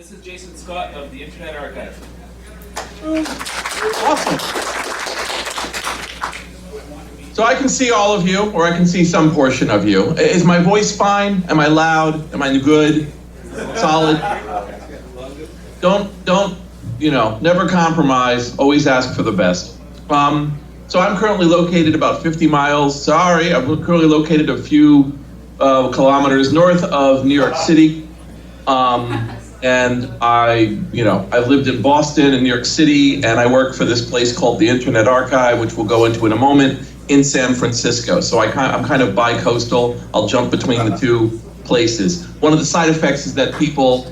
This is Jason Scott of the Internet Archive. Awesome. So I can see all of you, or I can see some portion of you. Is my voice fine? Am I loud? Am I good? Solid? Don't, never compromise. Always ask for the best. So I'm currently located about 50 miles. I'm currently located a few kilometers north of New York City. And I've lived in Boston and New York City, and I work for this place called the Internet Archive, which we'll go into in a moment, in San Francisco. So I'm kind of bi-coastal. I'll jump between the two places. One of the side effects is that people,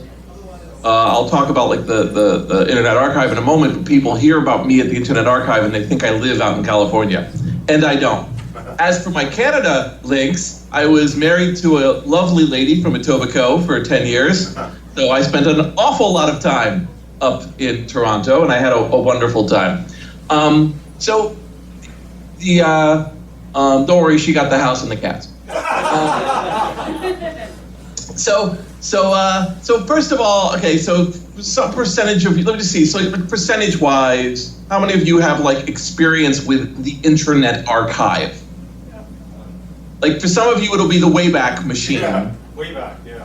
I'll talk about like the Internet Archive in a moment, but people hear about me at the Internet Archive and they think I live out in California, and I don't. As for my Canada links, I was married to a lovely lady from Etobicoke for 10 years. So I spent an awful lot of time up in Toronto, and I had a wonderful time. Don't worry, she got the house and the cats. So first of all, okay, so some percentage of you, let me just see, so percentage-wise, how many of you have like experience with the Internet Archive? Like for some of you, it'll be the Wayback Machine. Yeah, Wayback, yeah.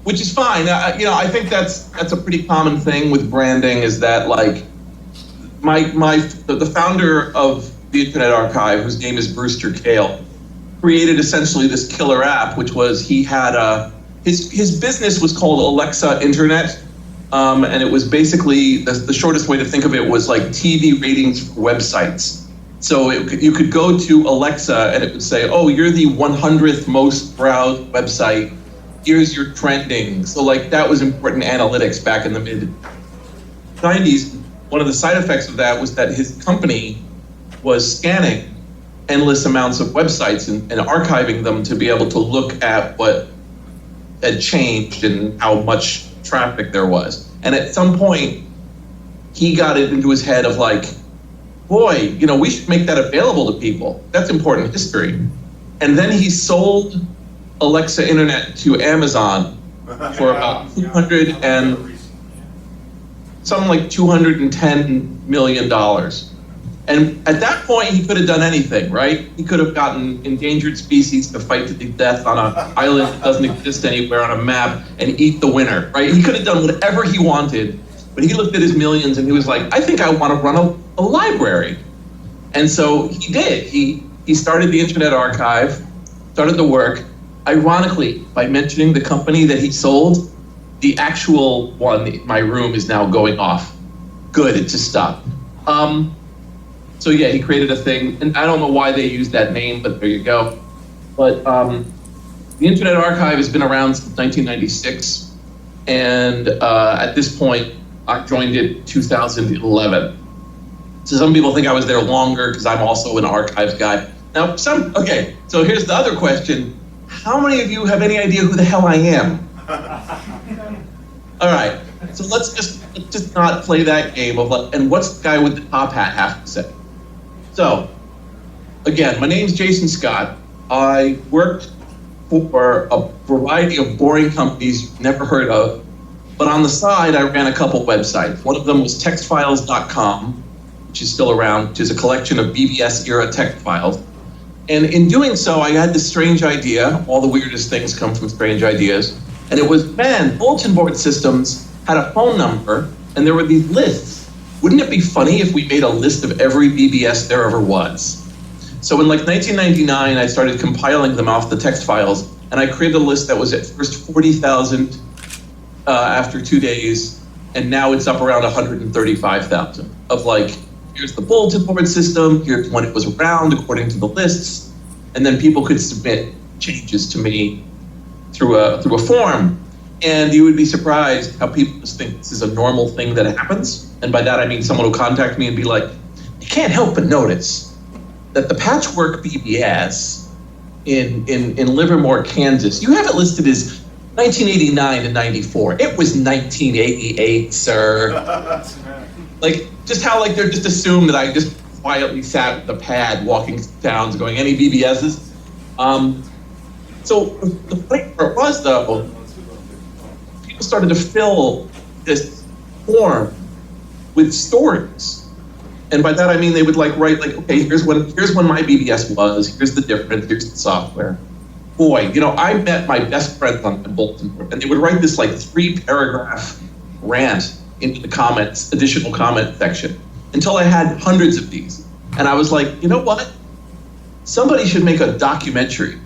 Which is fine. I think that's a pretty common thing with branding, is that like the founder of the Internet Archive, whose name is Brewster Kahle, created essentially this killer app, which was he had his business was called Alexa Internet, and it was basically the shortest way to think of it was like TV ratings for websites. So you could go to Alexa and it would say, "Oh, you're the 100th most browsed website. Here's your trending." So like that was important analytics back in the mid 90s. One of the side effects of that was that his company was scanning endless amounts of websites and archiving them to be able to look at what had changed and how much traffic there was. And at some point, he got it into his head of like, boy, we should make that available to people. That's important history. And then he sold Alexa Internet to Amazon for about $210 million. And at that point, he could have done anything, right? He could have gotten endangered species to fight to the death on an island that doesn't exist anywhere on a map and eat the winner, right? He could have done whatever he wanted, but he looked at his millions and he was like, I think I want to run a library. And so he did. He started the Internet Archive, started the work. Ironically, by mentioning the company that he sold, the actual one in my room is now going off. Good, it just stopped. So yeah, he created a thing, and I don't know why they used that name, but there you go. But the Internet Archive has been around since 1996, and at this point, I joined it 2011. So some people think I was there longer because I'm also an archives guy. Now, okay, so here's the other question. How many of you have any idea who the hell I am? All right, so let's just not play that game of like, and what's the guy with the top hat have to say? So, again, my name's Jason Scott. I worked for a variety of boring companies you've never heard of, but on the side, I ran a couple websites. One of them was textfiles.com, which is still around, which is a collection of BBS-era text files. And in doing so, I had this strange idea. All the weirdest things come from strange ideas. And it was, man, bulletin board systems had a phone number, and there were these lists. Wouldn't it be funny if we made a list of every BBS there ever was? So in like 1999, I started compiling them off the text files, and I created a list that was at first 40,000 after 2 days, and now it's up around 135,000 of like, here's the bulletin board system, here's when it was around according to the lists, and then people could submit changes to me through a form. And you would be surprised how people just think this is a normal thing that happens. And by that I mean someone will contact me and be like, I can't help but notice that the Patchwork BBS in Livermore, Kansas, you have it listed as 1989 to 94. It was 1988, sir. Like, just how like they're just assumed that I just quietly sat with the pad walking towns going, any BBSs? So the funny part was though, people started to fill this form with stories. And by that I mean they would like write like, okay, here's when my BBS was, here's the difference, here's the software. Boy, you know, I met my best friends on the bulletin board, and they would write this like 3-paragraph rant into the comments, additional comment section, until I had hundreds of these. And I was like, you know what? Somebody should make a documentary.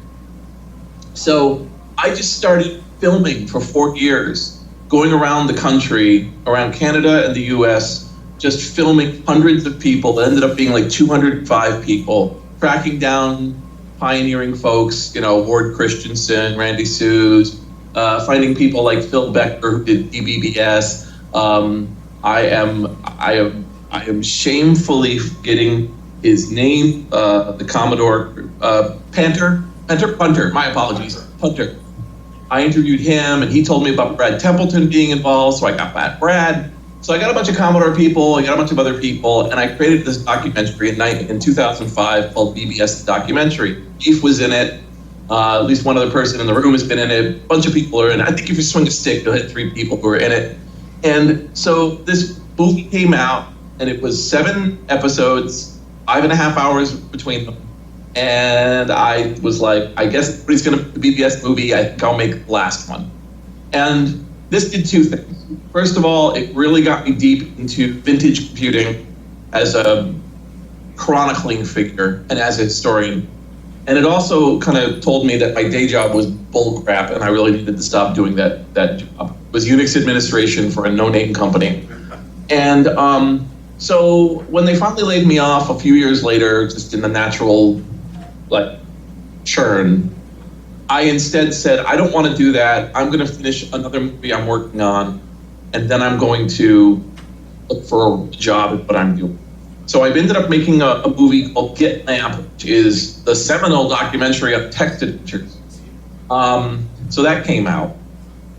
So I just started filming for 4 years, going around the country, around Canada and the US, just filming hundreds of people. That ended up being like 205 people, tracking down pioneering folks, you know, Ward Christensen, Randy Suze, finding people like Phil Becker who did DBBS. I am shamefully forgetting his name, the Commodore Punter, my apologies, Punter. I interviewed him and he told me about Brad Templeton being involved, so I got Brad. So I got a bunch of Commodore people, I got a bunch of other people, and I created this documentary in 2005 called BBS The Documentary. Keith was in it, at least one other person in the room has been in it, a bunch of people are in it. I think if you swing a stick, you'll hit 3 people who are in it. And so this movie came out, and it was 7 episodes, 5.5 hours between them. And I was like, I guess everybody's gonna make a BBS movie, I think I'll make the last one. And this did 2 things. First of all, it really got me deep into vintage computing as a chronicling figure and as a historian. And it also kind of told me that my day job was bull crap and I really needed to stop doing that job. It was Unix administration for a no-name company. And so when they finally laid me off a few years later, just in the natural like churn, I instead said, I don't want to do that. I'm going to finish another movie I'm working on, and then I'm going to look for a job at what I'm doing. So I ended up making a movie called Get Lamp, which is the seminal documentary of text adventures. So that came out.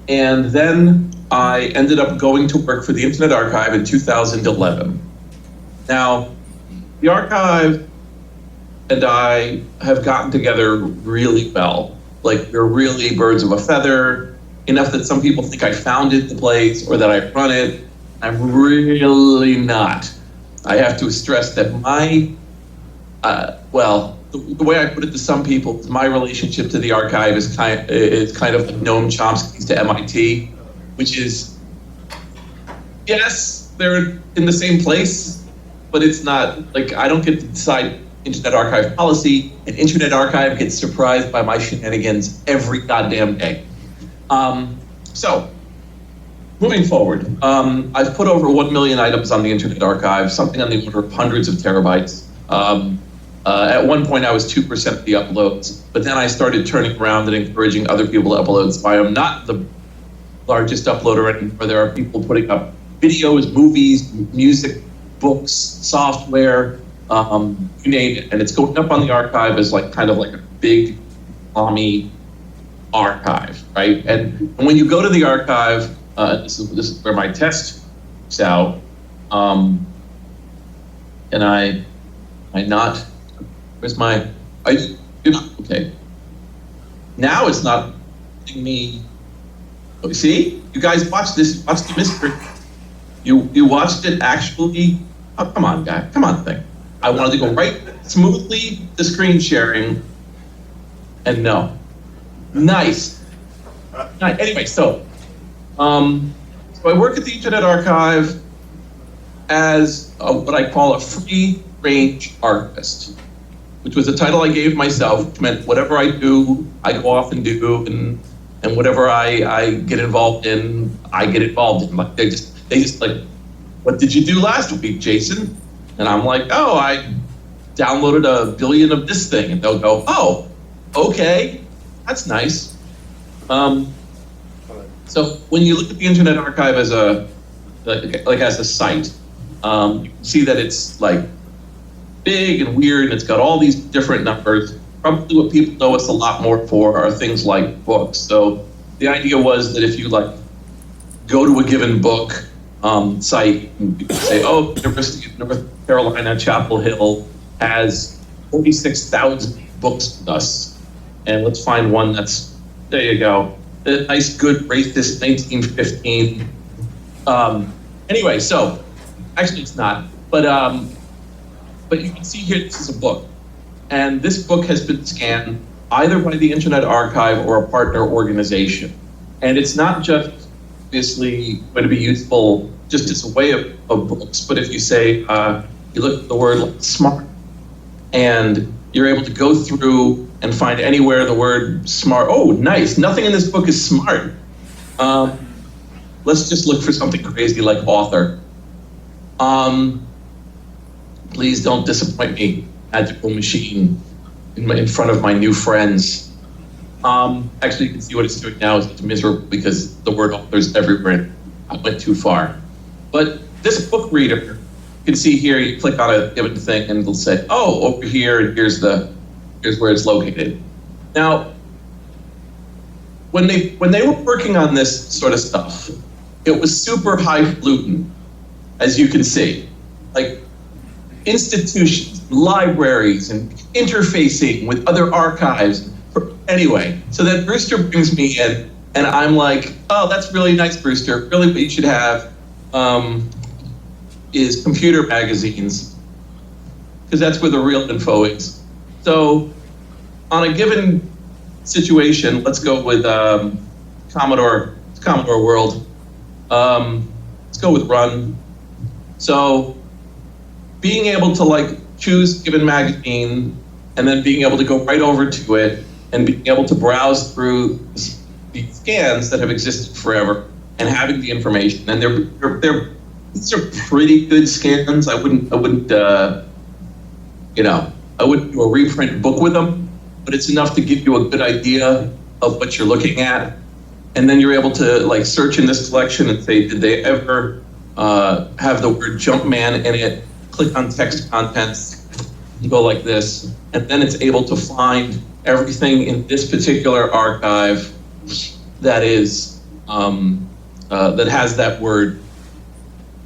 And then I ended up going to work for the Internet Archive in 2011. Now, the archive and I have gotten together really well. Like, we're really birds of a feather, enough that some people think I founded the place or that I run it. I'm really not. I have to stress that my, the way I put it to some people is my relationship to the archive is kind of like Noam Chomsky's to MIT, which is, yes, they're in the same place, but it's not, like, I don't get to decide Internet Archive policy, and Internet Archive gets surprised by my shenanigans every goddamn day. So, moving forward, I've put over 1 million items on the Internet Archive, something on the order of hundreds of terabytes. At one point, I was 2% of the uploads, but then I started turning around and encouraging other people to upload, so I am not the largest uploader anymore. There are people putting up videos, movies, music, books, software, you name it, and it's going up on the archive as like kind of like a big mommy archive, right? And when you go to the archive, this is where my test is out, and I not, where's my, you're not, okay. Now it's not letting me, oh, see? You guys watched this, watched the mystery. You watched it actually, oh, come on, guy, come on, thing. I wanted to go right smoothly to screen sharing, and no. Nice. Anyway, so I work at the Internet Archive as what I call a free-range archivist, which was a title I gave myself, which meant whatever I do, I go off and do, and whatever I get involved in, I get involved in. Like they just like, what did you do last week, Jason? And I'm like, oh, I downloaded 1 billion of this thing. And they'll go, oh, okay, that's nice. So when you look at the Internet Archive as as a site, you can see that it's like big and weird, and it's got all these different numbers. Probably what people know us a lot more for are things like books. So the idea was that if you like go to a given book site, and you can say, oh, University of North Carolina, Chapel Hill has 46,000 books with us. And let's find one that's, there you go, a nice, good, racist 1915 Anyway, so actually it's not, but you can see here this is a book, and this book has been scanned either by the Internet Archive or a partner organization, and it's not just obviously going to be useful just as a way of books, but if you say you look at the word like smart, and you're able to go through and find anywhere the word smart. Oh, nice! Nothing in this book is smart. Let's just look for something crazy like author. Please don't disappoint me, magical machine, in front of my new friends. Actually, you can see what it's doing now is it's miserable because the word author is everywhere. I went too far. But this book reader, you can see here, you click on a given thing and it'll say, oh, over here, and here's where it's located. Now, when they were working on this sort of stuff, it was super highfalutin, as you can see. Like institutions, libraries, and interfacing with other archives. Anyway, so then Brewster brings me in, and I'm like, oh, that's really nice, Brewster. Really what you should have is computer magazines, because that's where the real info is. So on a given situation, let's go with Commodore World. Let's go with Run. So being able to like choose a given magazine and then being able to go right over to it and being able to browse through the scans that have existed forever and having the information. And these are pretty good scans. I wouldn't do a reprint book with them, but it's enough to give you a good idea of what you're looking at. And then you're able to like search in this collection and say, did they ever have the word Jumpman in it? Click on text contents, and go like this, and then it's able to find everything in this particular archive that is that has that word.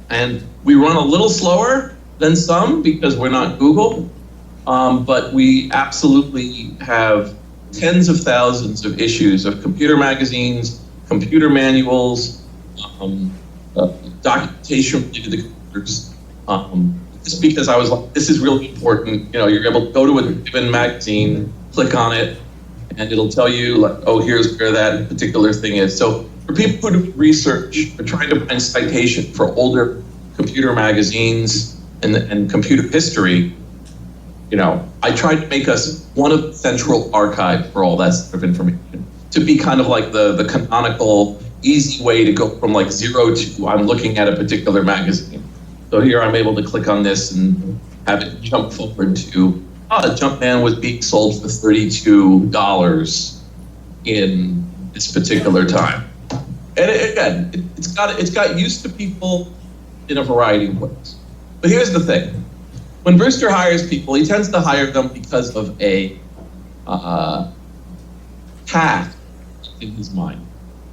And we run a little slower than some because we're not Google, but we absolutely have tens of thousands of issues of computer magazines, computer manuals, documentation related to computers. Just because I was like, this is really important. You're able to go to a given magazine, click on it, and it'll tell you like, oh, here's where that particular thing is. So for people who do research, are trying to find citation for older computer magazines and computer history, I tried to make us one of the central archives for all that sort of information to be kind of like the canonical, easy way to go from like 0 to I'm looking at a particular magazine. So here I'm able to click on this and have it jump forward to, Jumpman was being sold for $32 in this particular time. And it's got used to people in a variety of ways. But here's the thing. When Brewster hires people, he tends to hire them because of a task in his mind.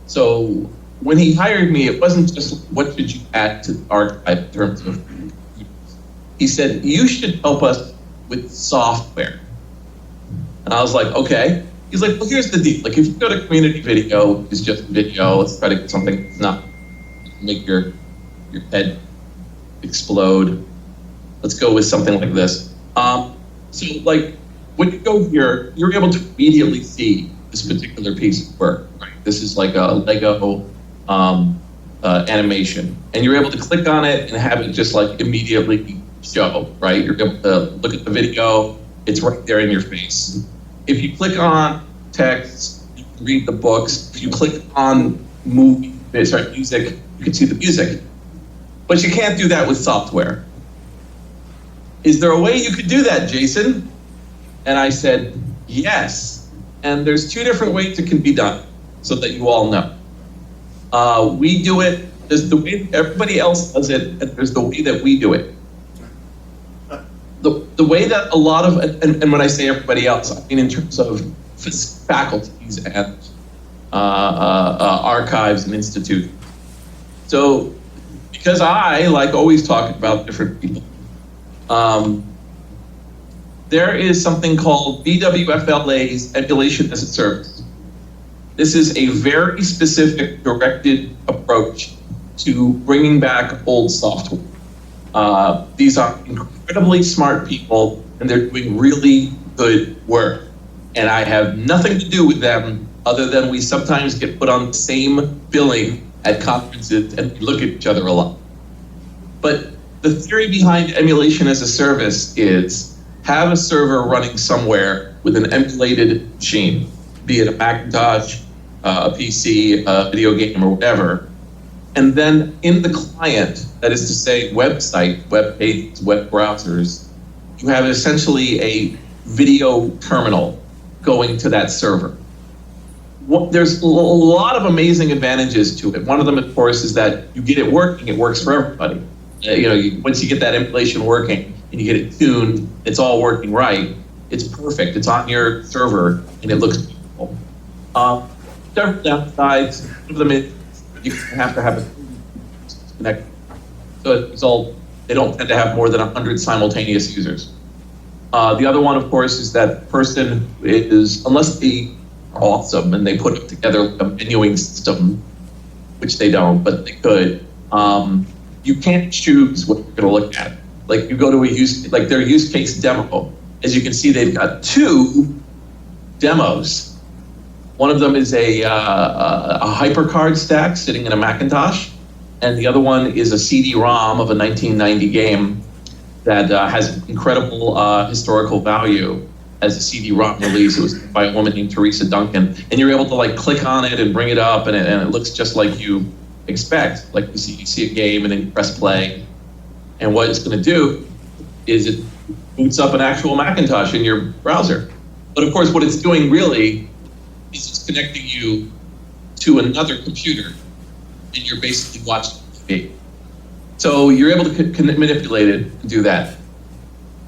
So when he hired me, it wasn't just what should you add to the archive in terms of computers. He said, you should help us with software. And I was like, okay. He's like, well, here's the deal. Like, if you go to community video, it's just video. Let's try to get something that's not make your head explode. Let's go with something like this. So, like, when you go here, you're able to immediately see this particular piece of work. Right? This is like a Lego animation, and you're able to click on it and have it just like immediately show. Right? You're able to look at the video. It's right there in your face. If you click on text, you can read the books. If you click on music, you can see the music. But you can't do that with software. Is there a way you could do that, Jason? And I said, yes. And there's two different ways it can be done, so that you all know. We do it, there's the way everybody else does it, and there's the way that we do it. The way that a lot of, and when I say everybody else, I mean in terms of faculties and archives and institutes. So, because I like always talking about different people, there is something called BWFLA's Emulation as a Service. This is a very specific directed approach to bringing back old software. These are incredibly smart people, and they're doing really good work. And I have nothing to do with them other than we sometimes get put on the same billing at conferences and we look at each other a lot. But the theory behind emulation as a service is have a server running somewhere with an emulated machine, be it a Macintosh, a PC, a video game, or whatever. And then in the client, that is to say website, web pages, web browsers, you have essentially a video terminal going to that server. There's a lot of amazing advantages to it. One of them, of course, is that you get it working, it works for everybody. Once you get that emulation working and you get it tuned, it's all working right, it's perfect. It's on your server and it looks beautiful. Several downsides. One of them is you have to have a connect. So they don't tend to have more than 100 simultaneous users. The other one, of course, is that the person is, unless they are awesome and they put together a menuing system, which they don't, but they could, you can't choose what you're going to look at. Like you go to their use case demo. As you can see, they've got two demos. One of them is a HyperCard stack sitting in a Macintosh, and the other one is a CD-ROM of a 1990 game that has incredible historical value as a CD-ROM release. It was by a woman named Teresa Duncan, and you're able to click on it and bring it up, and it looks just like you expect. Like you see a game, and then you press play, and what it's going to do is it boots up an actual Macintosh in your browser. But of course, what it's doing really is it's connecting you to another computer, and you're basically watching TV. So you're able to manipulate it and do that.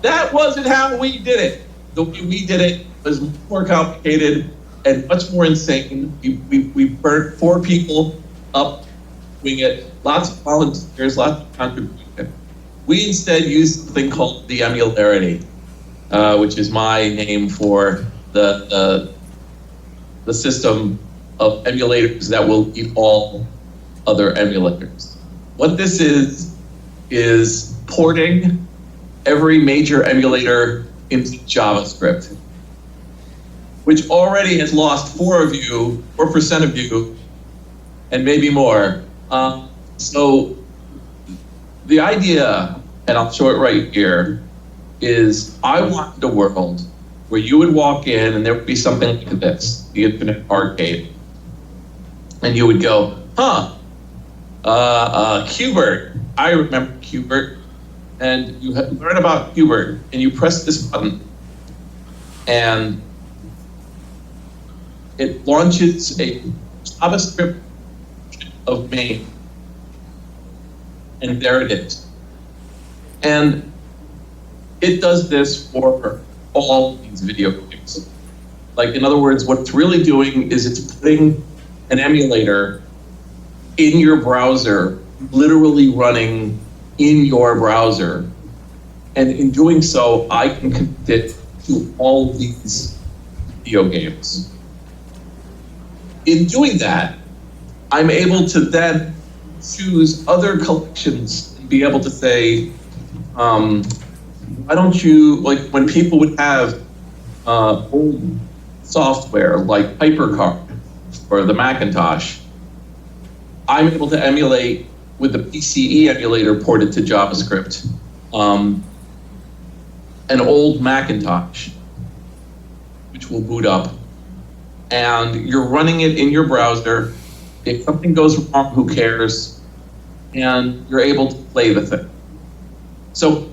That wasn't how we did it. The way we did it was more complicated and much more insane. We burnt 4 people up doing it, lots of volunteers, lots of contribution. We instead used something called the emularity, which is my name for the system of emulators that will eat all other emulators. What this is porting every major emulator into JavaScript, which already has lost 4% of you, and maybe more. So the idea, and I'll show it right here, is I wanted a world where you would walk in and there would be something like this, the Infinite Arcade, and you would go, Qbert. I remember Qbert, and you learn about Qbert, and you press this button, and it launches a JavaScript of main, and there it is. And it does this for all these video games. Like, in other words, what it's really doing is it's putting an emulator in your browser, literally running in your browser. And in doing so, I can connect it to all of these video games. In doing that, I'm able to then choose other collections and be able to say, why don't you, like when people would have old software like HyperCard or the Macintosh, I'm able to emulate with the PCE emulator ported to JavaScript, an old Macintosh, which will boot up, and you're running it in your browser. If something goes wrong, who cares? And you're able to play the thing. So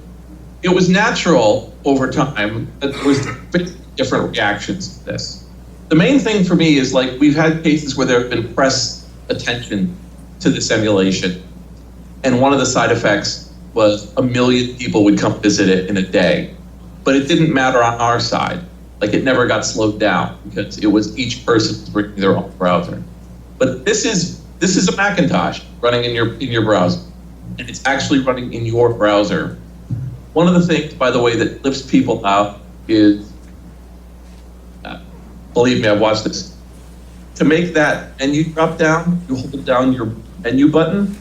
it was natural over time that there was different reactions to this. The main thing for me is, like, we've had cases where there have been press attention to this emulation, and one of the side effects was 1 million people would come visit it in a day. But it didn't matter on our side. Like, it never got slowed down because it was each person bringing their own browser. But this is a Macintosh running in your browser, and it's actually running in your browser. One of the things, by the way, that lifts people out is, believe me, I've watched this. To make that menu drop down, you hold down your menu button,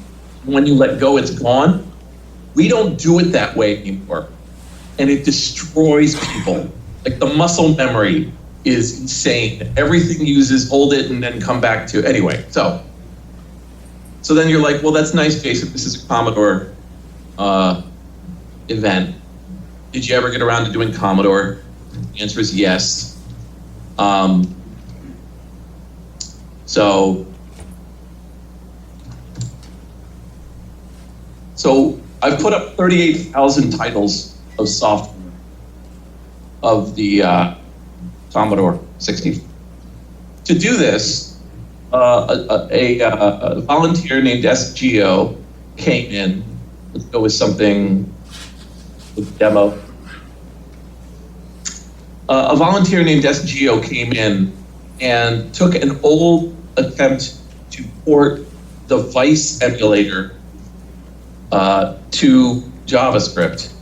When you let go, it's gone. We don't do it that way anymore. And it destroys people. Like the muscle memory is insane. Everything uses hold it and then come back to, anyway. So then you're like, well, that's nice, Jason. This is a Commodore event. Did you ever get around to doing Commodore? The answer is yes. So I've put up 38,000 titles of software of the Commodore 64. To do this, a volunteer named SGO came in. Let's go with something with demo. A volunteer named SGO came in and took an old attempt to port the Vice emulator to JavaScript,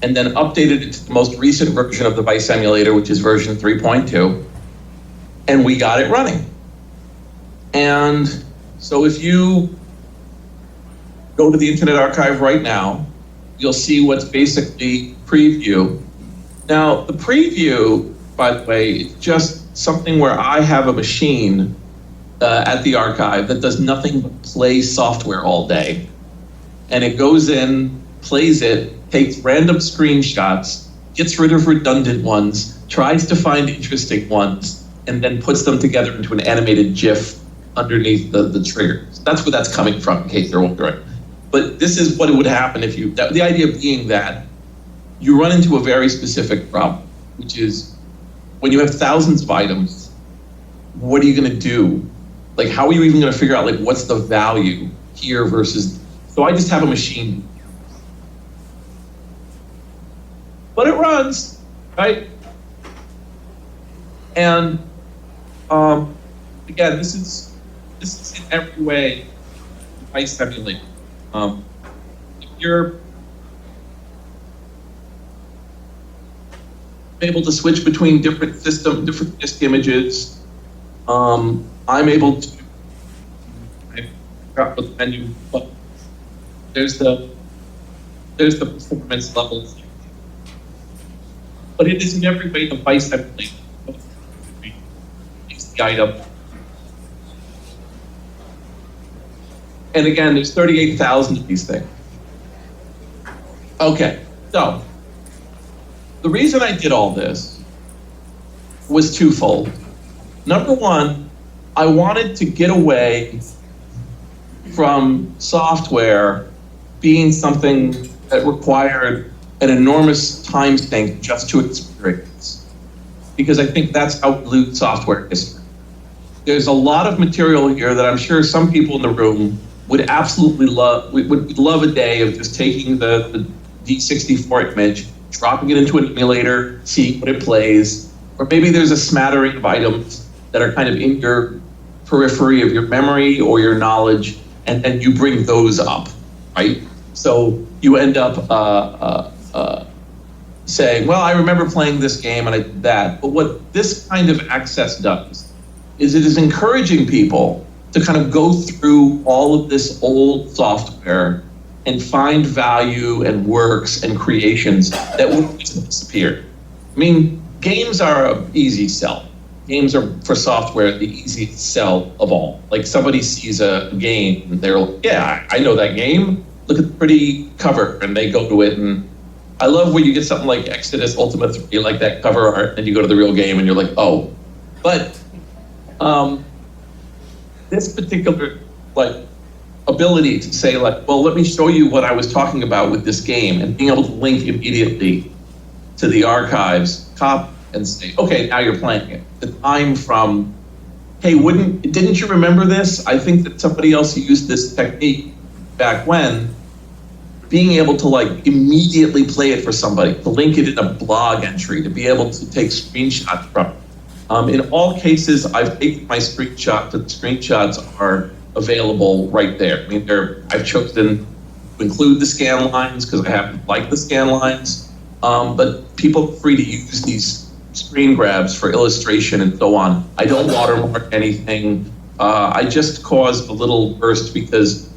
and then updated it to the most recent version of the Vice emulator, which is version 3.2, and we got it running. And so if you go to the Internet Archive right now, you'll see what's basically preview. Now, the preview, by the way, is just something where I have a machine at the archive that does nothing but play software all day. And it goes in, plays it, takes random screenshots, gets rid of redundant ones, tries to find interesting ones, and then puts them together into an animated GIF underneath the triggers. That's where that's coming from, in case you're wondering. But this is what it would happen if you, the idea being that you run into a very specific problem, which is when you have thousands of items, what are you gonna do? Like, how are you even gonna figure out, like, what's the value here versus, so I just have a machine. But it runs, right? And again, this is in every way Vice emulator. If you're able to switch between different disk images, I'm able to. I forgot what the menu, but there's the performance levels. But it is in every way the Vice emulator. It's the item. And again, there's 38,000 of these things. Okay, so the reason I did all this was twofold. Number one, I wanted to get away from software being something that required an enormous time sink just to experience, because I think that's how we lose software history. There's a lot of material here that I'm sure some people in the room would absolutely love. Would love a day of just taking the D64 image, dropping it into an emulator, seeing what it plays, or maybe there's a smattering of items that are kind of in your periphery of your memory or your knowledge, and then you bring those up, right? So you end up saying, well, I remember playing this game and I did that. But what this kind of access does is it is encouraging people to kind of go through all of this old software and find value and works and creations that would disappear. I mean, games are an easy sell. Games are, for software, the easiest sell of all. Like, somebody sees a game and they're like, yeah, I know that game. Look at the pretty cover, and they go to it. And I love when you get something like Exodus Ultimate 3, like that cover art, and you go to the real game and you're like, oh. But this particular ability to say, well, let me show you what I was talking about with this game, and being able to link immediately to the archives, copy, and say, okay, now you're playing it. The time from, hey, didn't you remember this? I think that somebody else used this technique back when. Being able to immediately play it for somebody, to link it in a blog entry, to be able to take screenshots from it. In all cases, I've taken my screenshots, and the screenshots are available right there. I mean, I've chosen to include the scan lines because I happen to like the scan lines, but people are free to use these screen grabs for illustration and so on. I don't watermark anything. I just caused a little burst because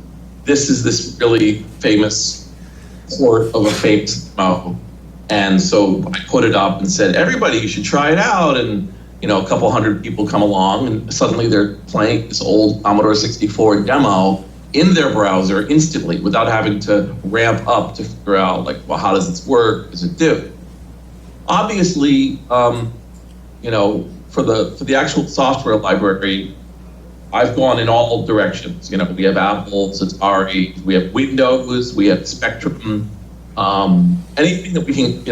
this is this really famous port of a famous demo. And so I put it up and said, everybody, you should try it out. And a couple hundred people come along, and suddenly they're playing this old Commodore 64 demo in their browser instantly without having to ramp up to figure out, like, well, how does this work? What does it do? Obviously, for the actual software library, I've gone in all directions. We have Apple, Atari, we have Windows, we have Spectrum, anything that we can,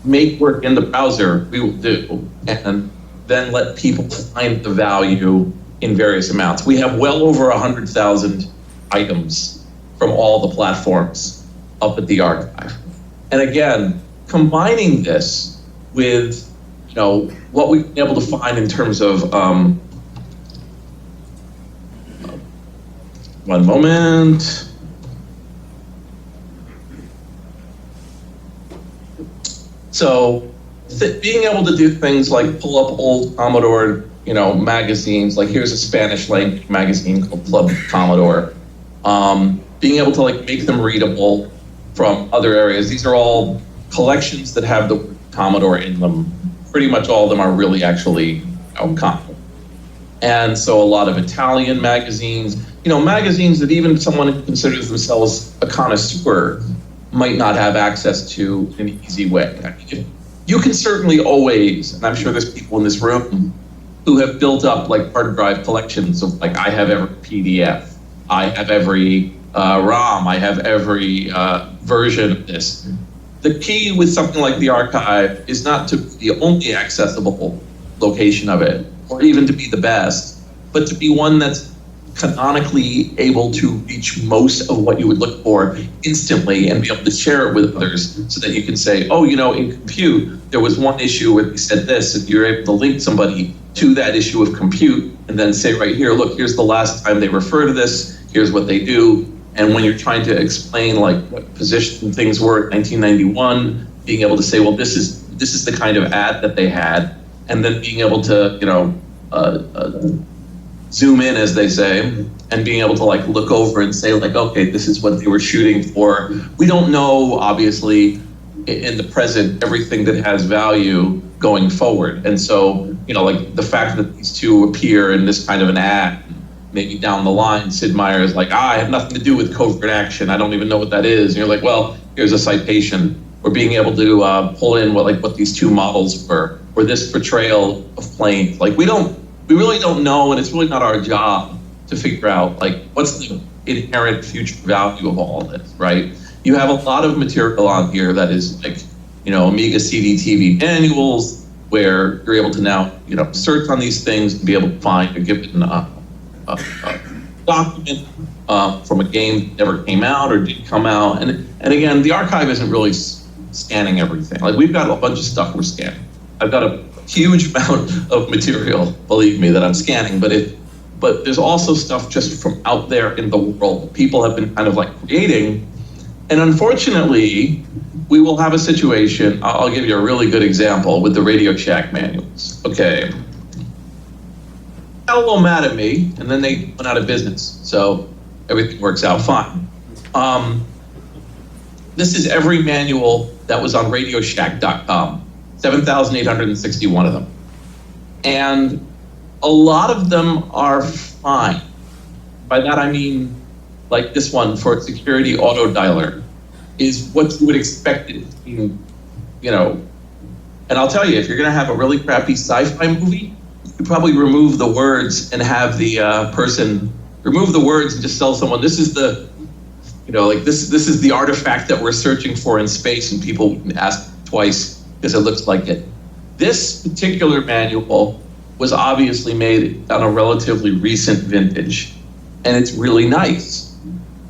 make work in the browser, we will do, and then let people find the value in various amounts. We have well over 100,000 items from all the platforms up at the archive. And again, combining this with, what we've been able to find in terms of, one moment. So being able to do things like pull up old Commodore, magazines, like here's a Spanish language magazine called Club Commodore. Being able to make them readable from other areas. These are all collections that have the word Commodore in them. Pretty much all of them are really actually Commodore. And so a lot of Italian magazines, magazines that even someone who considers themselves a connoisseur might not have access to in an easy way. I mean, you can certainly always, and I'm sure there's people in this room who have built up hard drive collections of I have every PDF, I have every ROM, I have every version of this. The key with something like the archive is not to be the only accessible location of it, or even to be the best, but to be one that's canonically able to reach most of what you would look for instantly and be able to share it with others so that you can say, oh, in compute, there was one issue where they said this, and you're able to link somebody to that issue of compute and then say right here, look, here's the last time they refer to this, here's what they do. And when you're trying to explain what position things were in 1991, being able to say, well, this is the kind of ad that they had, and then being able to, zoom in, as they say, and being able to look over and say okay, this is what they were shooting for. We don't know, obviously, in the present, everything that has value going forward. And so, the fact that these two appear in this kind of an ad, maybe down the line, Sid Meier is I have nothing to do with covert action. I don't even know what that is. And you're well, here's a citation. Or being able to pull in what these two models were, or this portrayal of planes. We really don't know, and it's really not our job to figure out what's the inherent future value of all this, right? You have a lot of material on here that is Amiga CD-TV manuals, where you're able to now search on these things and be able to find a given document from a game that never came out or did come out. And again, the archive isn't really scanning everything. We've got a bunch of stuff we're scanning. I've got a huge amount of material, believe me, that I'm scanning, but there's also stuff just from out there in the world. People have been kind of creating, and unfortunately, we will have a situation. I'll give you a really good example with the Radio Shack manuals. Okay. Got a little mad at me, and then they went out of business, so everything works out fine. This is every manual that was on RadioShack.com. 7,861 of them. And a lot of them are fine. By that I mean, this one for security auto dialer is what you would expect it to be, And I'll tell you, if you're gonna have a really crappy sci-fi movie, you probably remove the words and have the person remove the words and just tell someone, this is the, this is the artifact that we're searching for in space, and people wouldn't ask twice because it looks like it. This particular manual was obviously made on a relatively recent vintage, and it's really nice.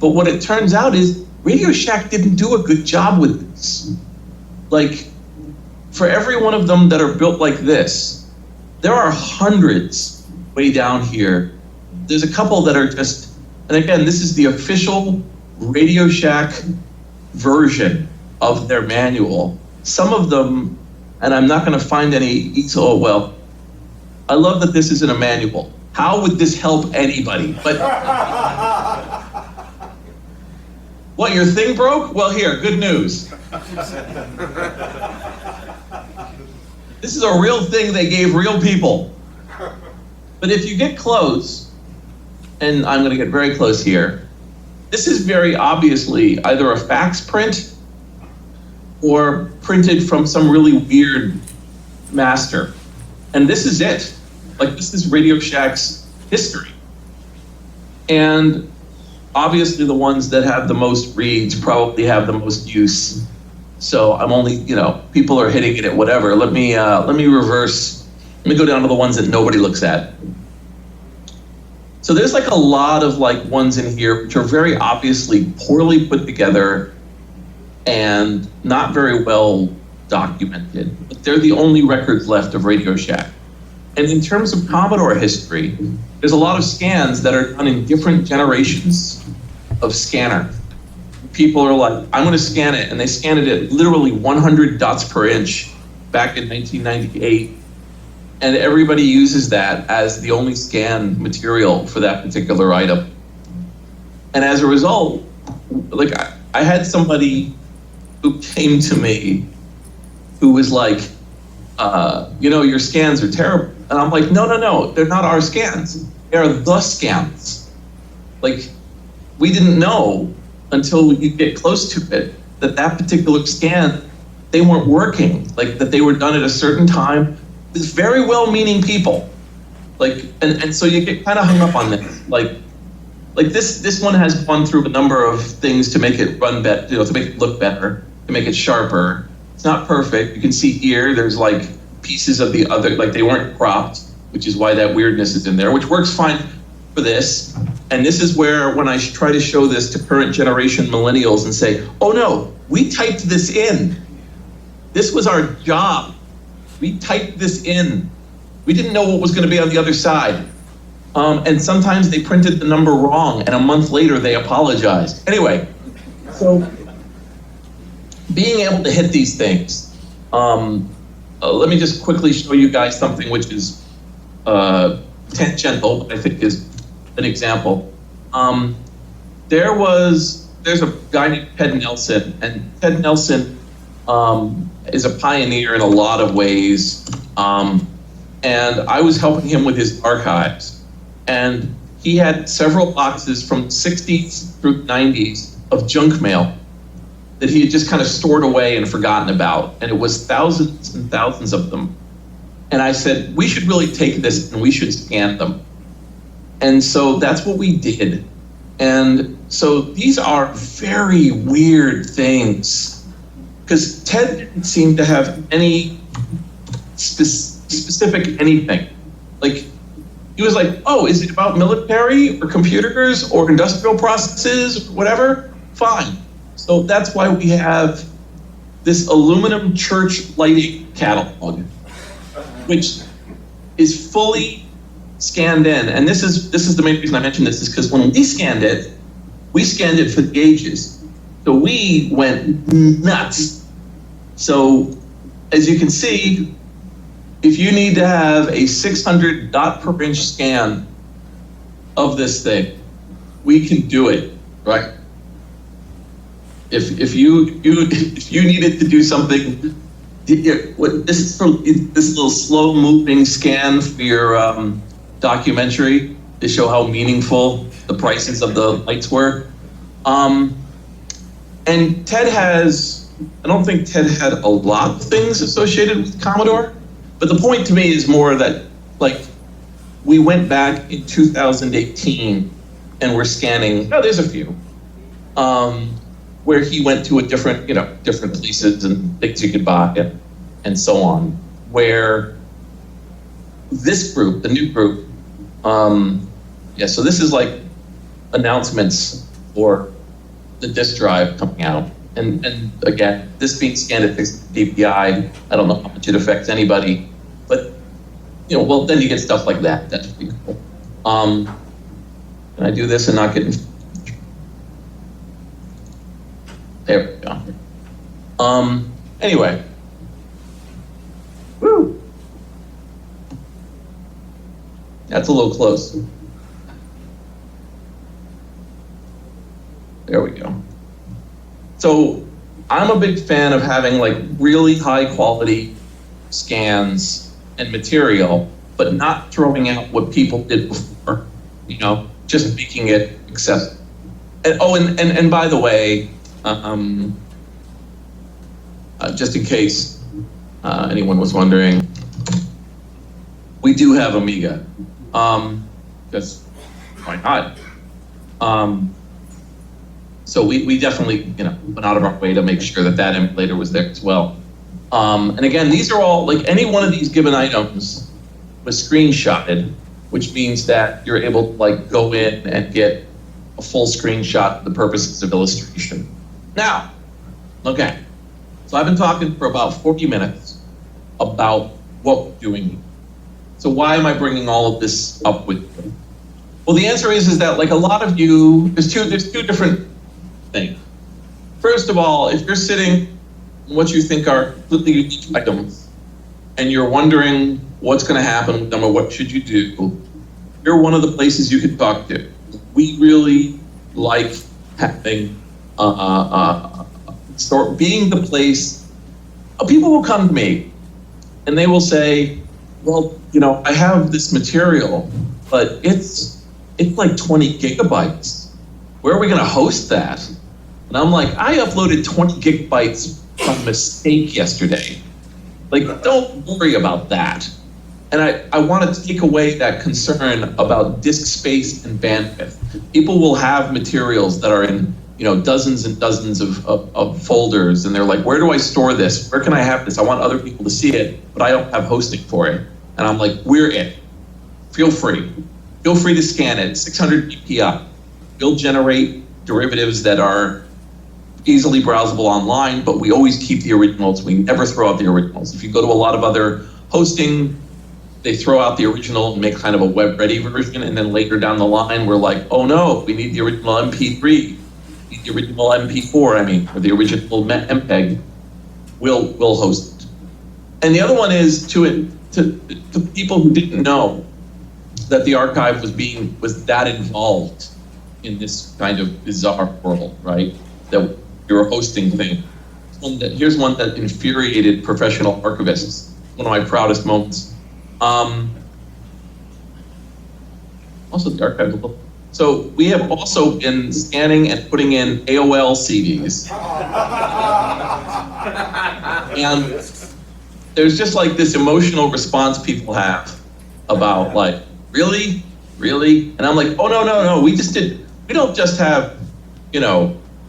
But what it turns out is Radio Shack didn't do a good job with this. For every one of them that are built like this, there are hundreds way down here. There's a couple that are just, and again, this is the official Radio Shack version of their manual. Some of them, and I'm not going to find any, oh, well, I love that this isn't a manual. How would this help anybody? But What, your thing broke? Well, here, good news. This is a real thing they gave real people. But if you get close, and I'm going to get very close here, this is very obviously either a fax print or printed from some really weird master. And this is it. Like, this is Radio Shack's history. And obviously the ones that have the most reads probably have the most use. So I'm only, people are hitting it at whatever. Let me reverse. Let me go down to the ones that nobody looks at. So there's like a lot of like ones in here which are very obviously poorly put together and not very well documented. But they're the only records left of Radio Shack. And in terms of Commodore history, there's a lot of scans that are done in different generations of scanner. People are like, I'm going to scan it, and they scan it at literally 100 dots per inch back in 1998. And everybody uses that as the only scan material for that particular item. And as a result, like I had somebody who came to me who was like, your scans are terrible. And I'm like, no, they're not our scans. They're the scans. Like, we didn't know until you get close to it that particular scan, they weren't working, like that they were done at a certain time. It's very well-meaning people. Like, and so you get kind of hung up on this. Like this one has gone through a number of things to make it run better, to make it look better, to make it sharper. It's not perfect. You can see here, there's like pieces of the other, like they weren't cropped, which is why that weirdness is in there, which works fine for this. And this is where, when I try to show this to current generation millennials and say, oh no, we typed this in. This was our job. We typed this in. We didn't know what was going to be on the other side. And sometimes they printed the number wrong, and a month later they apologized. Anyway, so being able to hit these things. Let me just quickly show you guys something which is tangential, I think is an example. There's a guy named Ted Nelson, and Ted Nelson is a pioneer in a lot of ways. And I was helping him with his archives. And he had several boxes from 60s through 90s of junk mail that he had just kind of stored away and forgotten about. And it was thousands and thousands of them. And I said, we should really take this and we should scan them. And so that's what we did. And so these are very weird things, because Ted didn't seem to have any specific anything. Like, he was like, oh, is it about military or computers or industrial processes or whatever? Fine. So that's why we have this aluminum church lighting catalog, which is fully scanned in. And this is the main reason I mentioned this, is because when we scanned it for gauges. So we went nuts. So as you can see, if you need to have a 600 dot per inch scan of this thing, we can do it, right? If you needed to do something, this little slow moving scan for your documentary to show how meaningful the prices of the lights were. And Ted I don't think Ted had a lot of things associated with Commodore, but the point to me is more that, like, we went back in 2018 and we're scanning, there's a few, where he went to different places and things you could buy and so on, where this group, the new group, so this is like announcements for the disk drive coming out. And again, this being scanned at DPI, I don't know how much it affects anybody, but then you get stuff like that. That's pretty cool. Can I do this and not get? There we go. Anyway. Woo. That's a little close. There we go. So I'm a big fan of having like really high quality scans and material, but not throwing out what people did before, just making it accessible. And by the way, just in case anyone was wondering, we do have Amiga, because why not? So we definitely, went out of our way to make sure that that emulator was there as well. And again, these are all, like any one of these given items was screenshotted, which means that you're able to like go in and get a full screenshot for the purposes of illustration. Now, okay, so I've been talking for about 40 minutes about what we're doing here. So why am I bringing all of this up with you? Well, the answer is that like a lot of you, there's two different things. First of all, if you're sitting in what you think are completely unique items, and you're wondering what's going to happen with them or what should you do, you're one of the places you could talk to. We really like having being the place. People will come to me and they will say, well, I have this material, but it's like 20 gigabytes. Where are we going to host that? And I'm like, I uploaded 20 gigabytes from mistake yesterday. Like, don't worry about that. And I want to take away that concern about disk space and bandwidth. People will have materials that are in, dozens and dozens of folders, and they're like, where do I store this? Where can I have this? I want other people to see it, but I don't have hosting for it. And I'm like, we're it. Feel free. Feel free to scan it, 600 dpi. We'll generate derivatives that are easily browsable online, but we always keep the originals. We never throw out the originals. If you go to a lot of other hosting, they throw out the original and make kind of a web-ready version, and then later down the line, we're like, oh no, we need the original MP3, we need the original MP4, or the original MPEG. We'll host it. And the other one is to people who didn't know that the archive was that involved in this kind of bizarre world, right? That you're a hosting thing. Here's one that infuriated professional archivists. One of my proudest moments. Also the archive. So we have also been scanning and putting in AOL CDs. And there's just like this emotional response people have about like, really? And I'm like, oh no, we don't just have,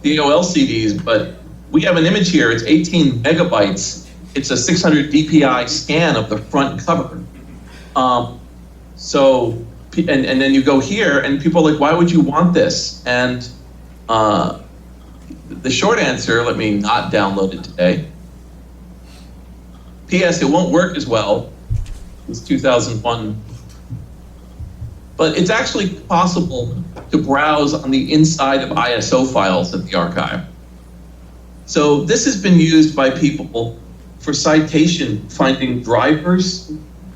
the AOL CDs, but we have an image here, it's 18 megabytes. It's a 600 DPI scan of the front cover. And then you go here and people are like, why would you want this? And the short answer, let me not download it today. P.S. It won't work as well. It's 2001. But it's actually possible to browse on the inside of ISO files at the archive. So this has been used by people for citation, finding drivers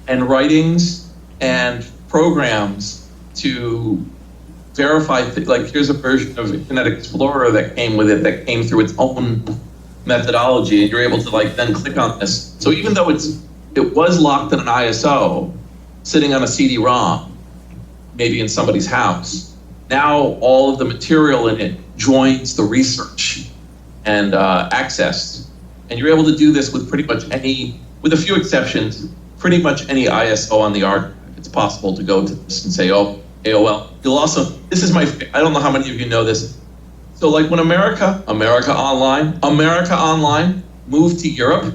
and writings and programs to verify, like here's a version of Internet Explorer that came with it, that came through its own methodology, and you're able to like then click on this. So even though it was locked in an ISO, sitting on a CD-ROM, maybe in somebody's house, now all of the material in it joins the research and accessed. And you're able to do this with pretty much any, with a few exceptions, pretty much any ISO on the archive. It's possible to go to this and say, oh, AOL. You'll also, this is I don't know how many of you know this. So like when America Online moved to Europe,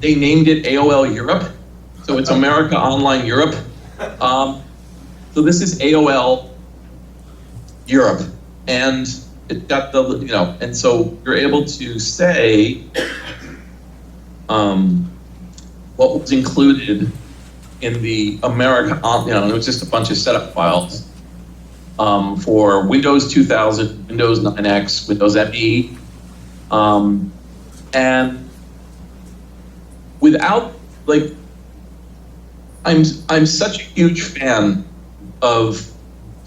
they named it AOL Europe. So it's America Online Europe. So this is AOL Europe. And it got the, and so you're able to say what was included in the America, it was just a bunch of setup files for Windows 2000, Windows 9X, Windows ME, and without I'm such a huge fan of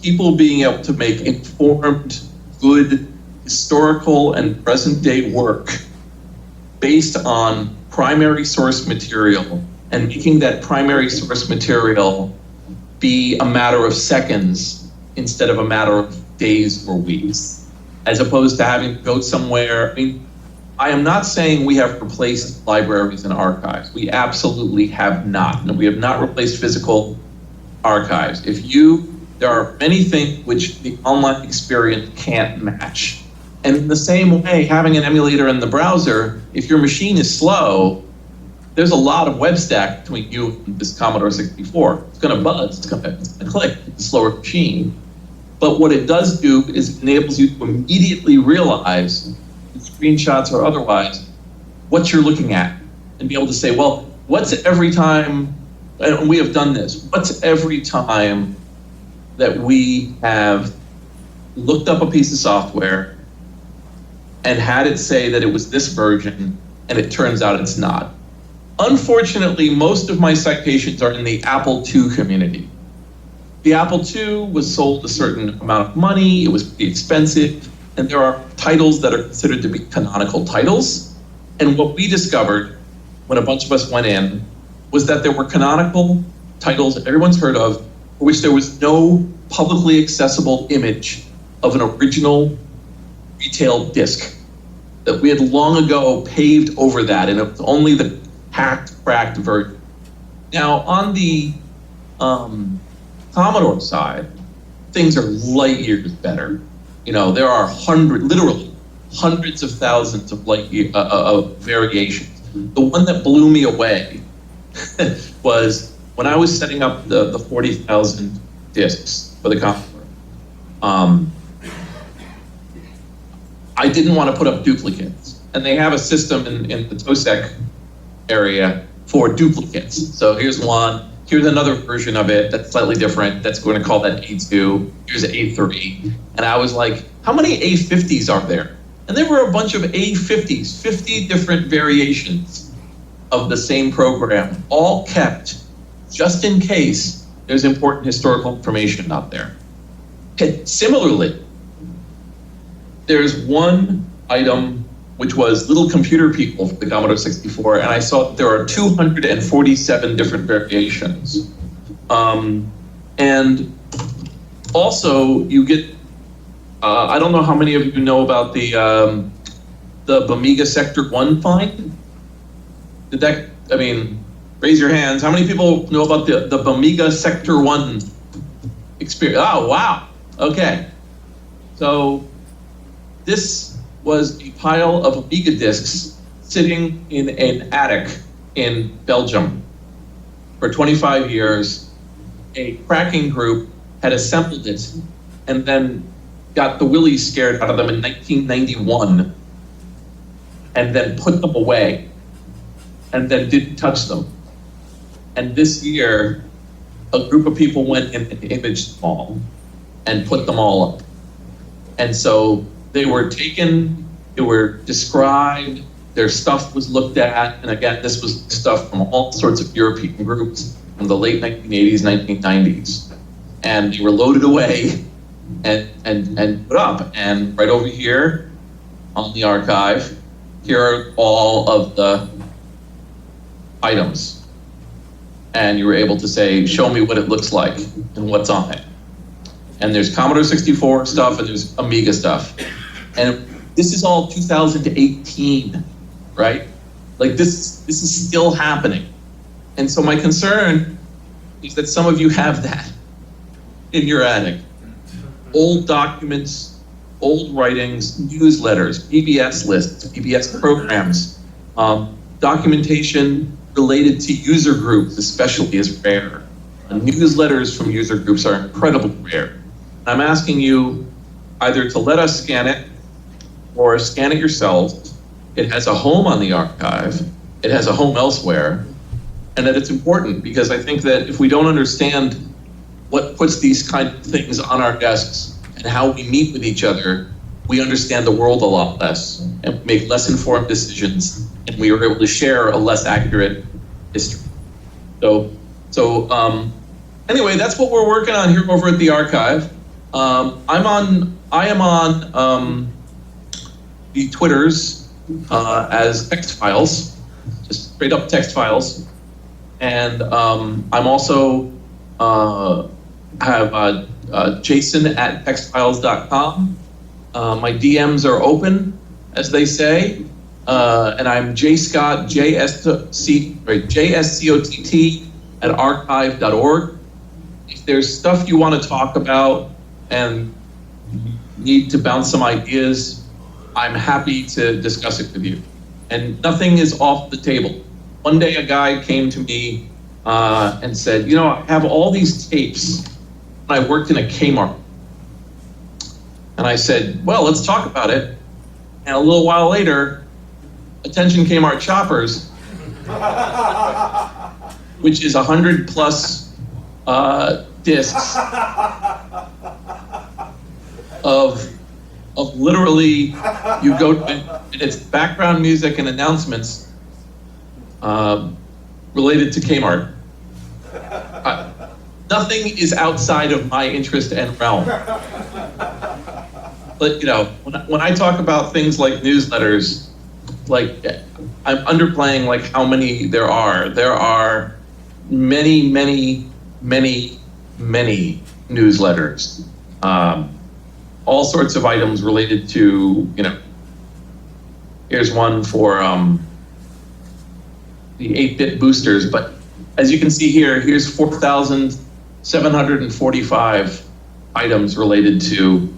people being able to make informed, good historical and present day work based on primary source material and making that primary source material be a matter of seconds instead of a matter of days or weeks, as opposed to having to go somewhere. I mean, I am not saying we have replaced libraries and archives. We absolutely have not. And we have not replaced physical archives. There are many things which the online experience can't match. And in the same way, having an emulator in the browser, if your machine is slow, there's a lot of web stack between you and this Commodore 64. It's gonna buzz, it's gonna click, it's a slower machine. But what it does do is it enables you to immediately realize, screenshots or otherwise, what you're looking at, and be able to say, well, what's every time, and we have done this, what's every time that we have looked up a piece of software and had it say that it was this version, and it turns out it's not. Unfortunately, most of my citations are in the Apple II community. The Apple II was sold a certain amount of money, it was pretty expensive, and there are titles that are considered to be canonical titles. And what we discovered when a bunch of us went in was that there were canonical titles everyone's heard of, for which there was no publicly accessible image of an original retail disc. That we had long ago paved over that, and it was only the hacked, cracked version. Now, on the Commodore side, things are light years better. You know, there are literally hundreds of thousands of variations. The one that blew me away was when I was setting up the 40,000 discs for the Commodore. I didn't want to put up duplicates, and they have a system in the TOSEC area for duplicates. So here's one, here's another version of it that's slightly different, that's going to call that A2, here's A3. And I was like, how many A50s are there? And there were a bunch of A50s, 50 different variations of the same program, all kept just in case there's important historical information out there. Okay. Similarly, there's one item which was Little Computer People for the Commodore 64, and I saw that there are 247 different variations. And also you get, I don't know how many of you know about the Bamiga Sector 1 find? Raise your hands. How many people know about the Bamiga Sector 1 experience? Oh, wow, okay. So this was a pile of Amiga discs sitting in an attic in Belgium for 25 years. A cracking group had assembled it and then got the willies scared out of them in 1991 and then put them away and then didn't touch them. And this year, a group of people went and imaged them all and put them all up. And so they were taken, they were described, their stuff was looked at, and again, this was stuff from all sorts of European groups from the late 1980s, 1990s. And they were loaded away and put up. And right over here on the archive, here are all of the items. And you were able to say, show me what it looks like and what's on it. And there's Commodore 64 stuff and there's Amiga stuff. And this is all 2018, right? Like this is still happening. And so my concern is that some of you have that in your attic. Old documents, old writings, newsletters, PBS lists, PBS programs, documentation related to user groups especially is rare. Newsletters from user groups are incredibly rare. I'm asking you either to let us scan it or scan it yourselves. It has a home on the archive. It has a home elsewhere. And that it's important because I think that if we don't understand what puts these kind of things on our desks and how we meet with each other, we understand the world a lot less and make less informed decisions, and we are able to share a less accurate history. So anyway, that's what we're working on here over at the archive. I am on the Twitters as text files, just straight up text files. And I'm also have jason@textfiles.com. My DMs are open, as they say. And I'm jscott, JSCOTT at archive.org. If there's stuff you want to talk about and need to bounce some ideas, I'm happy to discuss it with you. And nothing is off the table. One day a guy came to me and said, I have all these tapes. I worked in a Kmart. And I said, well, let's talk about it. And a little while later, attention Kmart shoppers, which is 100 plus discs of literally, you go, and it's background music and announcements related to Kmart. Nothing is outside of my interest and realm. But when I talk about things like newsletters, like I'm underplaying like how many there are. There are many, many, many, many newsletters. All sorts of items related to, here's one for the 8-bit boosters. But as you can see here, here's 4,745 items related to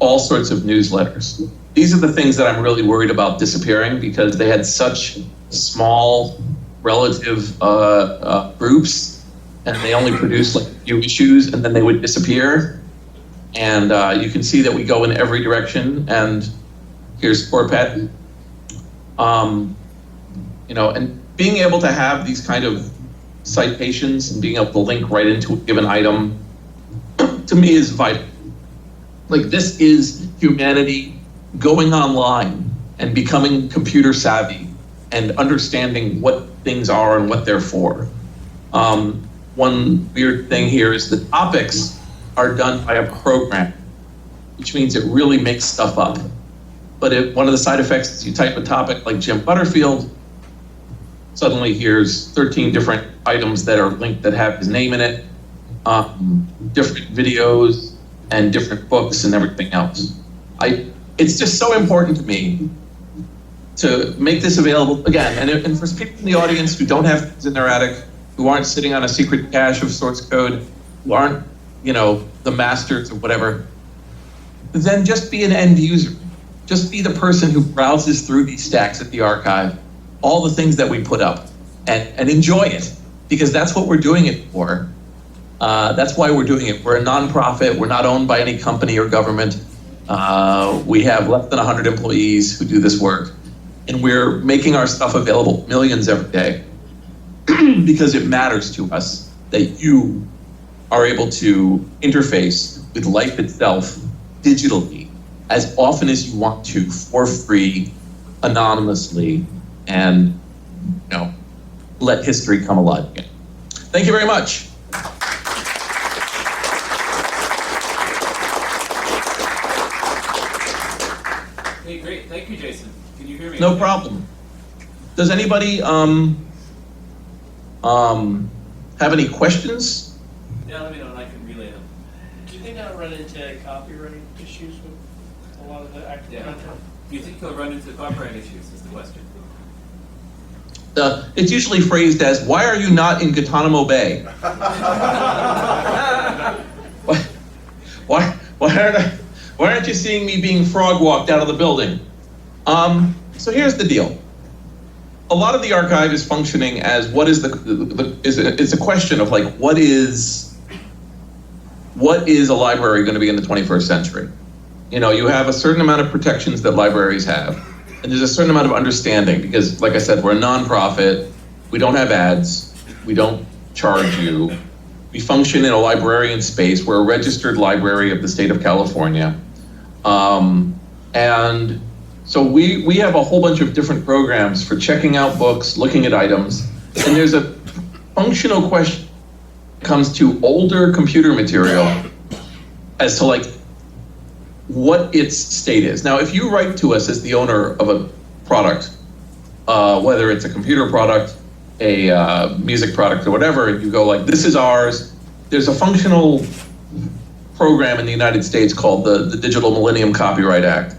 all sorts of newsletters. These are the things that I'm really worried about disappearing because they had such small relative groups and they only produced like a few issues and then they would disappear. And you can see that we go in every direction. And here's poor Pet. And being able to have these kind of citations and being able to link right into a given item, to me is vital. Like this is humanity going online and becoming computer savvy and understanding what things are and what they're for. One weird thing here is the topics are done by a program, which means it really makes stuff up. But one of the side effects is you type a topic like Jim Butterfield, suddenly here's 13 different items that are linked that have his name in it, different videos and different books and everything else. It's just so important to me to make this available again. And for people in the audience who don't have things in their attic, who aren't sitting on a secret cache of source code, who aren't, the masters or whatever, then just be an end user. Just be the person who browses through these stacks at the archive, all the things that we put up, and enjoy it, because that's what we're doing it for. That's why we're doing it. We're a nonprofit. We're not owned by any company or government. We have less than 100 employees who do this work, and we're making our stuff available, millions every day, because it matters to us that you are able to interface with life itself digitally as often as you want to, for free, anonymously, and let history come alive again. Thank you very much. Hey, great. Thank you, Jason. Can you hear me? No problem. Does anybody have any questions? Yeah, let me know and I can relay them. Do you think I'll run into copyright issues with a lot of the active content? Do you think he'll run into copyright issues is the question. It's usually phrased as, why are you not in Guantanamo Bay? Why aren't you seeing me being frog walked out of the building? So here's the deal. A lot of the archive is functioning as it's a question of like, what is a library going to be in the 21st century? You have a certain amount of protections that libraries have, and there's a certain amount of understanding because, like I said, we're a nonprofit, we don't have ads, we don't charge you, we function in a librarian space, we're a registered library of the state of California, and so we have a whole bunch of different programs for checking out books, looking at items, and there's a functional question that comes to older computer material as to like, what its state is. Now, if you write to us as the owner of a product, whether it's a computer product, a music product, or whatever, and you go like, this is ours, there's a functional program in the United States called the Digital Millennium Copyright Act,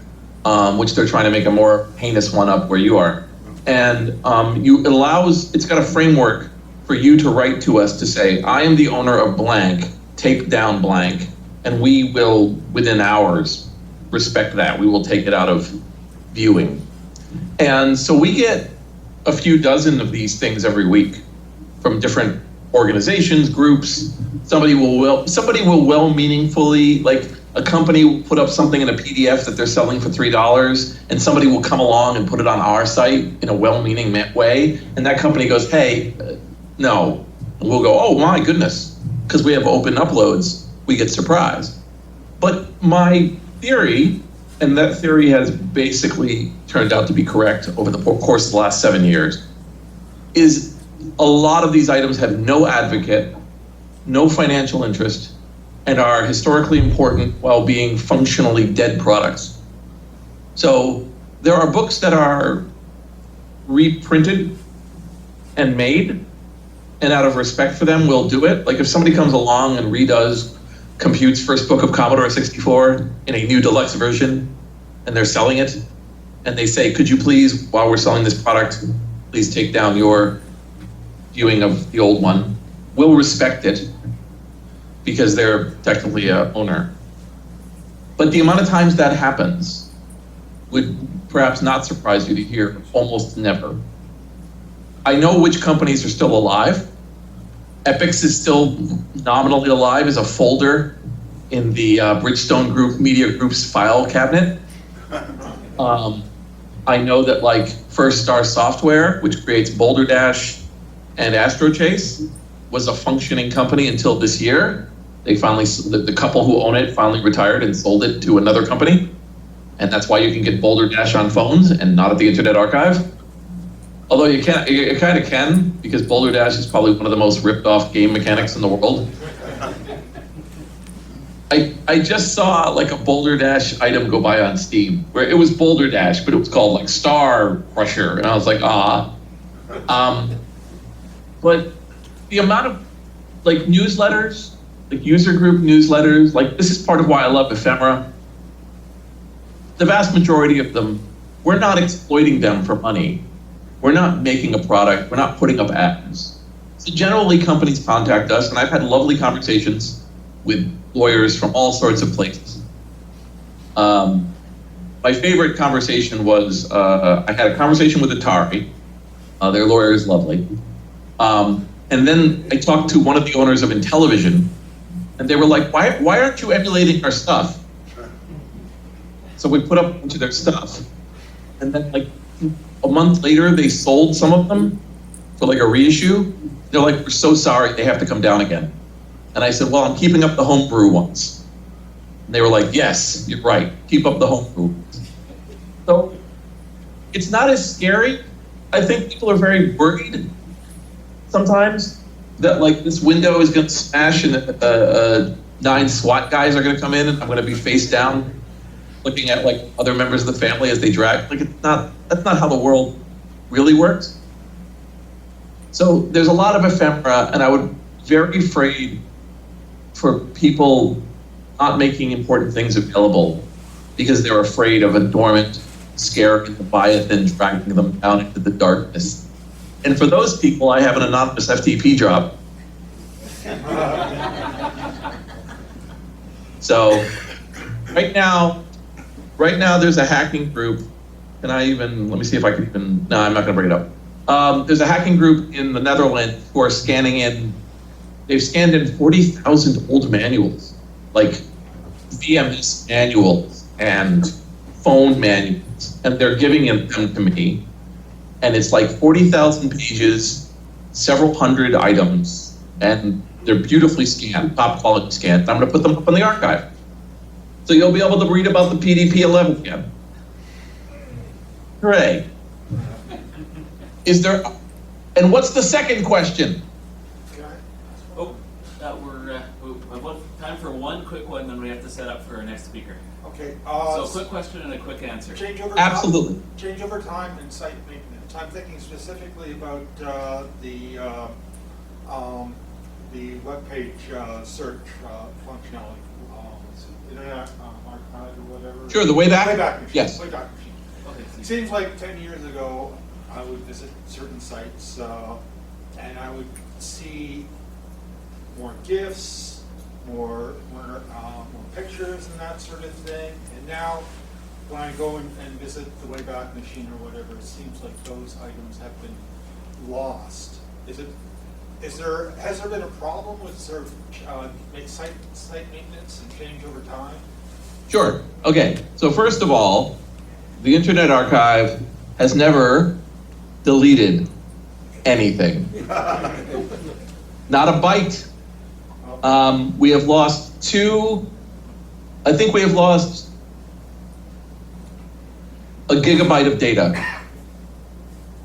which they're trying to make a more heinous one up where you are. And it's got a framework for you to write to us to say, I am the owner of blank, take down blank, and we will, within hours, respect that. We will take it out of viewing. And so we get a few dozen of these things every week from different organizations, groups. Somebody will well-meaningfully, like a company will put up something in a PDF that they're selling for $3, and somebody will come along and put it on our site in a well-meaning way, and that company goes, hey, no. And we'll go, oh my goodness, because we have open uploads, we get surprised. But my theory, and that theory has basically turned out to be correct over the course of the last 7 years, is a lot of these items have no advocate, no financial interest, and are historically important while being functionally dead products. So there are books that are reprinted and made, and out of respect for them, we'll do it. Like if somebody comes along and redoes Compute's first book of Commodore 64 in a new deluxe version, and they're selling it, and they say, could you please, while we're selling this product, please take down your viewing of the old one, we'll respect it because they're technically a owner. But the amount of times that happens would perhaps not surprise you to hear almost never. I know which companies are still alive. Epix is still nominally alive as a folder in the Bridgestone Group Media Group's file cabinet. I know that like First Star Software, which creates Boulder Dash and Astro Chase, was a functioning company until this year. They finally, the couple who own it finally retired and sold it to another company. And that's why you can get Boulder Dash on phones and not at the Internet Archive. Although you kind of can, because Boulder Dash is probably one of the most ripped off game mechanics in the world. I just saw like a Boulder Dash item go by on Steam, where it was Boulder Dash, but it was called like Star Crusher, and I was like, ah. But the amount of like newsletters, like user group newsletters, like this is part of why I love Ephemera. The vast majority of them, we're not exploiting them for money. We're not making a product, we're not putting up ads. So generally companies contact us, and I've had lovely conversations with lawyers from all sorts of places. My favorite conversation was, I had a conversation with Atari. Their lawyer is lovely. And then I talked to one of the owners of Intellivision, and they were like, why aren't you emulating our stuff? So we put up a bunch of their stuff. And then like a month later, they sold some of them for like a reissue. They're like, we're so sorry, they have to come down again. And I said, well, I'm keeping up the homebrew ones. And they were like, yes, you're right, keep up the homebrew. So it's not as scary. I think people are very worried sometimes that like this window is gonna smash and 9 SWAT guys are gonna come in and I'm gonna be face down looking at like other members of the family as they drag. Like that's not how the world really works. So there's a lot of ephemera, and I would very afraid for people not making important things available because they're afraid of a dormant, scared Leviathan dragging them down into the darkness. And for those people, I have an anonymous FTP job. So right now there's a hacking group. Let me see if I can even, no, I'm not gonna bring it up. There's a hacking group in the Netherlands who are scanning in, they've scanned in 40,000 old manuals, like VMS manuals and phone manuals, and they're giving them to me. And it's like 40,000 pages, several hundred items, and they're beautifully scanned, top quality scanned. I'm gonna put them up in the archive. So you'll be able to read about the PDP-11 again. Hooray. What's the second question? Oh, we're what time time for one quick one, then we have to set up for our next speaker. Okay. So a quick question and a quick answer. Change over Absolutely. Time, change over time and site maintenance. I'm thinking specifically about the web page search functionality. Internet Archive or whatever. Sure, the Wayback? Wayback Machine. Yes. Wayback Machine. Okay, It seems like 10 years ago, I would visit certain sites and I would see more GIFs, more pictures and that sort of thing. And now, when I go and visit the Wayback Machine or whatever, it seems like those items have been lost. Has there been a problem with sort of site maintenance and change over time? Sure. Okay. So first of all, the Internet Archive has never deleted anything. Not a byte. We have lost I think we have lost a gigabyte of data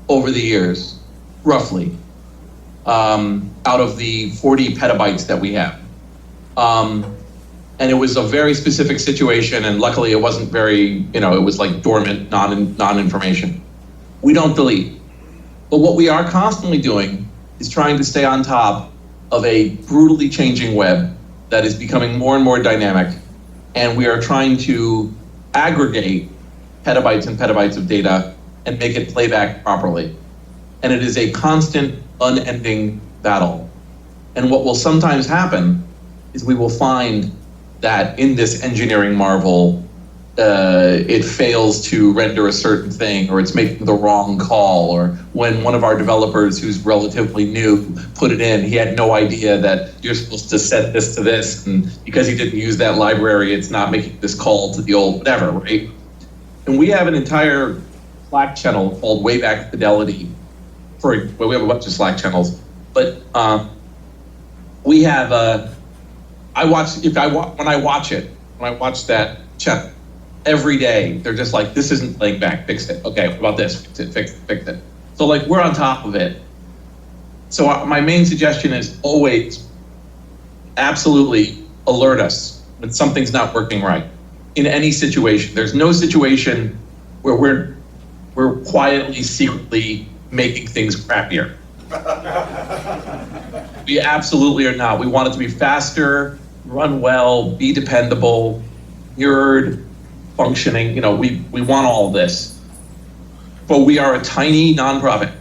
over the years, roughly, out of the 40 petabytes that we have. And it was a very specific situation, and luckily it wasn't very, it was like dormant, non-information. We don't delete. But what we are constantly doing is trying to stay on top of a brutally changing web that is becoming more and more dynamic, and we are trying to aggregate petabytes and petabytes of data and make it play back properly. And it is a constant, unending battle. And what will sometimes happen is we will find that in this engineering marvel, it fails to render a certain thing, or it's making the wrong call, or when one of our developers who's relatively new put it in, he had no idea that you're supposed to set this to this, and because he didn't use that library, it's not making this call to the old whatever, right? And we have an entire Slack channel called Wayback Fidelity. We have a bunch of Slack channels, but we have when I watch that channel every day, they're just like, this isn't playing back, fix it. Okay, what about this? Fix it. So like, we're on top of it. So my main suggestion is always absolutely alert us when something's not working right in any situation. There's no situation where we're quietly, secretly making things crappier. We absolutely are not. We want it to be faster, run well, be dependable, mirrored, functioning. We want all of this. But we are a tiny nonprofit.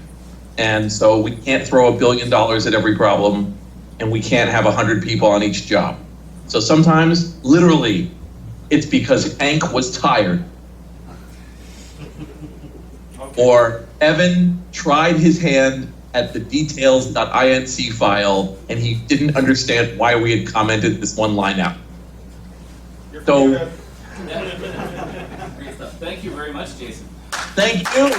And so we can't throw $1 billion at every problem, and we can't have 100 people on each job. So sometimes, literally, it's because Hank was tired. Or Evan tried his hand at the details.inc file, and he didn't understand why we had commented this one line out. So, Great stuff. Thank you very much, Jason. thank you.